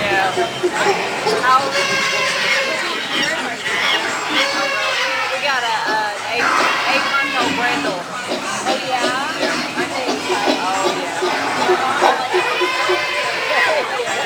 Yeah. How old is he? We got a 8 month old Brindle. Oh yeah. Yeah. Oh yeah.